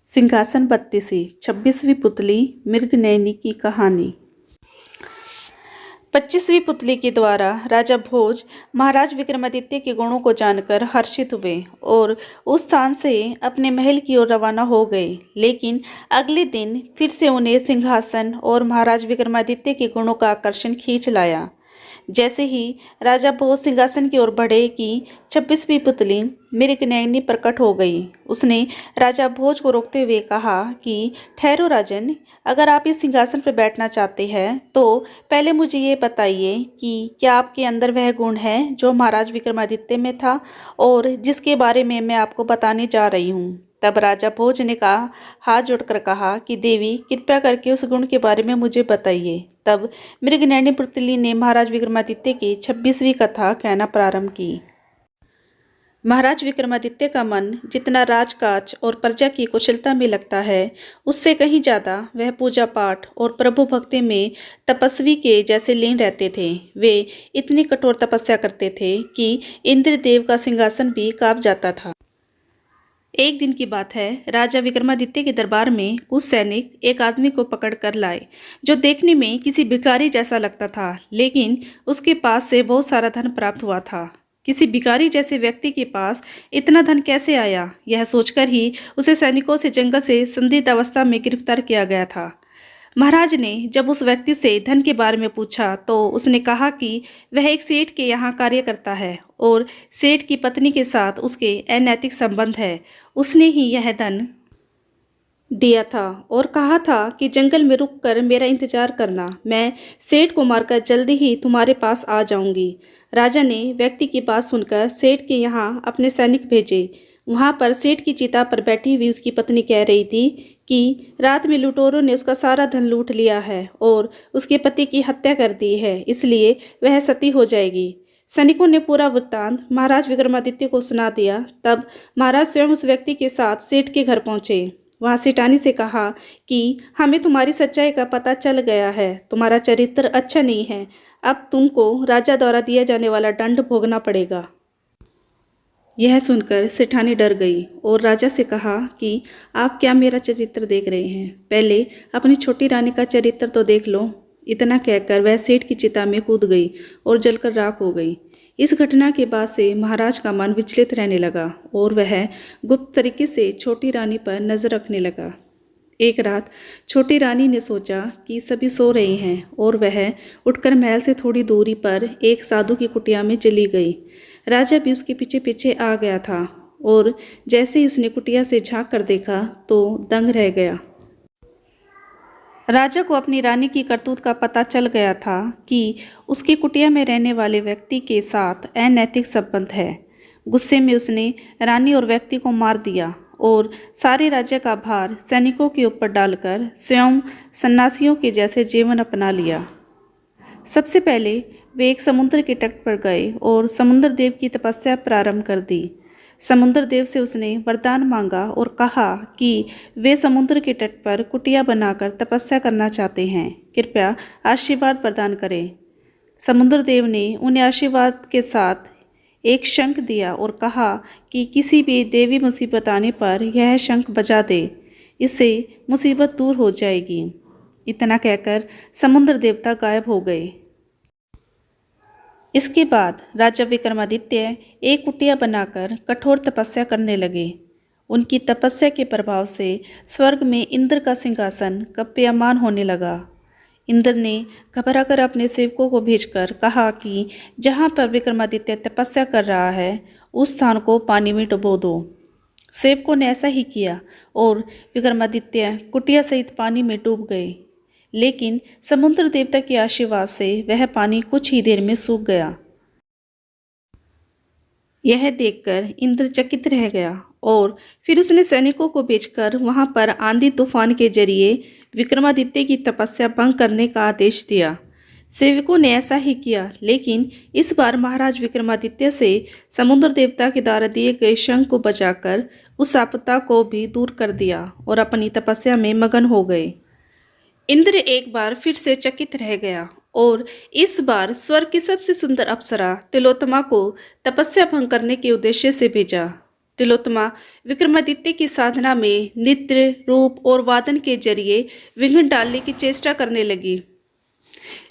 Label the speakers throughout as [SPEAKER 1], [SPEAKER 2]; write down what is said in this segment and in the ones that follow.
[SPEAKER 1] सिंहासन बत्तीसी 26वीं पुतली मृगनयनी की कहानी। 25वीं पुतली के द्वारा राजा भोज महाराज विक्रमादित्य के गुणों को जानकर हर्षित हुए और उस स्थान से अपने महल की ओर रवाना हो गए। लेकिन अगले दिन फिर से उन्हें सिंहासन और महाराज विक्रमादित्य के गुणों का आकर्षण खींच लाया। जैसे ही राजा भोज सिंहासन की ओर बढ़े कि 26वीं पुतली मृगनयनी प्रकट हो गई। उसने राजा भोज को रोकते हुए कहा कि ठहरो राजन, अगर आप इस सिंहासन पर बैठना चाहते हैं तो पहले मुझे ये बताइए कि क्या आपके अंदर वह गुण है जो महाराज विक्रमादित्य में था और जिसके बारे में मैं आपको बताने जा रही हूँ। तब राजा भोज ने कहा, हाथ जोड़कर कहा कि देवी कृपया करके उस गुण के बारे में मुझे बताइए। तब मृगनयनी पुतली ने महाराज विक्रमादित्य की 26वीं कथा कहना प्रारंभ की। महाराज विक्रमादित्य का मन जितना राजकाज और प्रजा की कुशलता में लगता है, उससे कहीं ज़्यादा वह पूजा पाठ और प्रभु भक्ति में तपस्वी के जैसे लीन रहते थे। वे इतनी कठोर तपस्या करते थे कि इंद्रदेव का सिंहासन भी कांप जाता था। एक दिन की बात है, राजा विक्रमादित्य के दरबार में कुछ सैनिक एक आदमी को पकड़ कर लाए जो देखने में किसी भिखारी जैसा लगता था, लेकिन उसके पास से बहुत सारा धन प्राप्त हुआ था। किसी भिखारी जैसे व्यक्ति के पास इतना धन कैसे आया, यह सोचकर ही उसे सैनिकों से जंगल से संदिग्ध अवस्था में गिरफ्तार किया गया था। महाराज ने जब उस व्यक्ति से धन के बारे में पूछा तो उसने कहा कि वह एक सेठ के यहाँ कार्य करता है और सेठ की पत्नी के साथ उसके अनैतिक संबंध है। उसने ही यह धन दिया था और कहा था कि जंगल में रुककर मेरा इंतजार करना, मैं सेठ को मारकर जल्दी ही तुम्हारे पास आ जाऊंगी। राजा ने व्यक्ति की बात सुनकर सेठ के यहाँ अपने सैनिक भेजे। वहाँ पर सेठ की चिता पर बैठी हुई उसकी पत्नी कह रही थी कि रात में लुटेरों ने उसका सारा धन लूट लिया है और उसके पति की हत्या कर दी है, इसलिए वह सती हो जाएगी। सैनिकों ने पूरा वृत्तांत महाराज विक्रमादित्य को सुना दिया। तब महाराज स्वयं उस व्यक्ति के साथ सेठ के घर पहुंचे। वहां सेठानी से कहा कि हमें तुम्हारी सच्चाई का पता चल गया है, तुम्हारा चरित्र अच्छा नहीं है, अब तुमको राजा द्वारा दिया जाने वाला दंड भोगना पड़ेगा। यह सुनकर सेठानी डर गई और राजा से कहा कि आप क्या मेरा चरित्र देख रहे हैं, पहले अपनी छोटी रानी का चरित्र तो देख लो। इतना कहकर वह सेठ की चिता में कूद गई और जलकर राख हो गई। इस घटना के बाद से महाराज का मन विचलित रहने लगा और वह गुप्त तरीके से छोटी रानी पर नजर रखने लगा। एक रात छोटी रानी ने सोचा कि सभी सो रहे हैं और वह उठकर महल से थोड़ी दूरी पर एक साधु की कुटिया में चली गई। राजा भी उसके पीछे पीछे आ गया था और जैसे ही उसने कुटिया से झांक कर देखा तो दंग रह गया। राजा को अपनी रानी की करतूत का पता चल गया था कि उसकी कुटिया में रहने वाले व्यक्ति के साथ अनैतिक संबंध है। गुस्से में उसने रानी और व्यक्ति को मार दिया और सारे राज्य का भार सैनिकों के ऊपर डालकर स्वयं सन्यासियों के जैसे जीवन अपना लिया। सबसे पहले वे एक समुद्र के तट पर गए और समुद्र देव की तपस्या प्रारंभ कर दी। समुद्र देव से उसने वरदान मांगा और कहा कि वे समुद्र के तट पर कुटिया बनाकर तपस्या करना चाहते हैं, कृपया आशीर्वाद प्रदान करें। समुद्र देव ने उन्हें आशीर्वाद के साथ एक शंख दिया और कहा कि किसी भी देवी मुसीबत आने पर यह शंख बजा दे, इससे मुसीबत दूर हो जाएगी। इतना कहकर समुद्र देवता गायब हो गए। इसके बाद राजा विक्रमादित्य एक कुटिया बनाकर कठोर तपस्या करने लगे। उनकी तपस्या के प्रभाव से स्वर्ग में इंद्र का सिंहासन कप्यमान होने लगा। इंद्र ने घबराकर अपने सेवकों को भेजकर कहा कि जहाँ पर विक्रमादित्य तपस्या कर रहा है उस स्थान को पानी में डुबो दो। सेवकों ने ऐसा ही किया और विक्रमादित्य कुटिया सहित पानी में डूब गए। लेकिन समुद्र देवता के आशीर्वाद से वह पानी कुछ ही देर में सूख गया। यह देखकर इंद्र चकित रह गया और फिर उसने सैनिकों को भेजकर वहां पर आंधी तूफान के जरिए विक्रमादित्य की तपस्या भंग करने का आदेश दिया। सेवकों ने ऐसा ही किया, लेकिन इस बार महाराज विक्रमादित्य से समुद्र देवता के द्वारा दिए गए शंख को बचाकर उस आपदा को भी दूर कर दिया और अपनी तपस्या में मगन हो गए। इंद्र एक बार फिर से चकित रह गया और इस बार स्वर्ग की सबसे सुंदर अप्सरा तिलोत्तमा को तपस्या भंग करने के उद्देश्य से भेजा। तिलोत्तमा विक्रमादित्य की साधना में नृत्य, रूप और वादन के जरिए विघ्न डालने की चेष्टा करने लगी,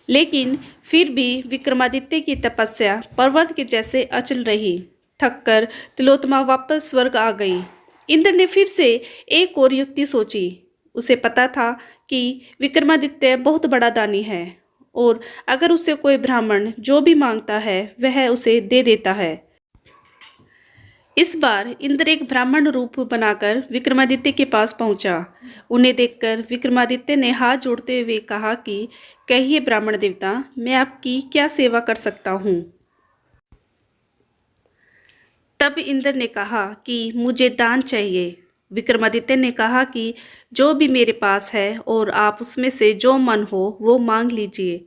[SPEAKER 1] लेकिन फिर भी विक्रमादित्य की तपस्या पर्वत के जैसे अचल रही। थककर तिलोत्तमा वापस स्वर्ग आ गई। इंद्र ने फिर से एक और युक्ति सोची। उसे पता था कि विक्रमादित्य बहुत बड़ा दानी है और अगर उसे कोई ब्राह्मण जो भी मांगता है वह उसे दे देता है। इस बार इंद्र एक ब्राह्मण रूप बनाकर विक्रमादित्य के पास पहुंचा। उन्हें देखकर विक्रमादित्य ने हाथ जोड़ते हुए कहा कि कहिए ब्राह्मण देवता, मैं आपकी क्या सेवा कर सकता हूँ। तब इंद्र ने कहा कि मुझे दान चाहिए। विक्रमादित्य ने कहा कि जो भी मेरे पास है और आप उसमें से जो मन हो वो मांग लीजिए।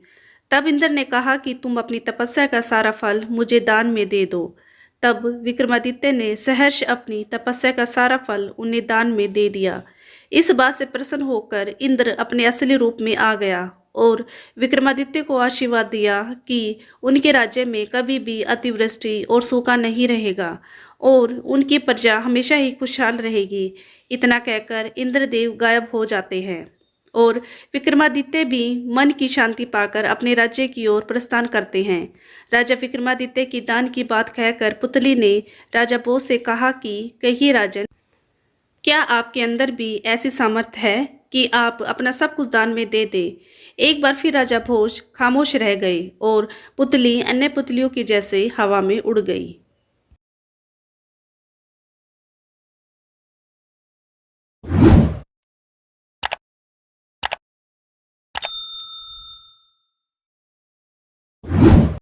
[SPEAKER 1] तब इंद्र ने कहा कि तुम अपनी तपस्या का सारा फल मुझे दान में दे दो। तब विक्रमादित्य ने सहर्ष अपनी तपस्या का सारा फल उन्हें दान में दे दिया। इस बात से प्रसन्न होकर इंद्र अपने असली रूप में आ गया और विक्रमादित्य को आशीर्वाद दिया कि उनके राज्य में कभी भी अतिवृष्टि और सूखा नहीं रहेगा और उनकी प्रजा हमेशा ही खुशहाल रहेगी। इतना कहकर इंद्रदेव गायब हो जाते हैं और विक्रमादित्य भी मन की शांति पाकर अपने राज्य की ओर प्रस्थान करते हैं। राजा विक्रमादित्य की दान की बात कहकर पुतली ने राजा भोज से कहा कि कहिए राजन, क्या आपके अंदर भी ऐसी सामर्थ्य है कि आप अपना सब कुछ दान में दे दे। एक बार फिर राजा भोज खामोश रह गए और पुतली अन्य पुतलियों की जैसे हवा में उड़ गई।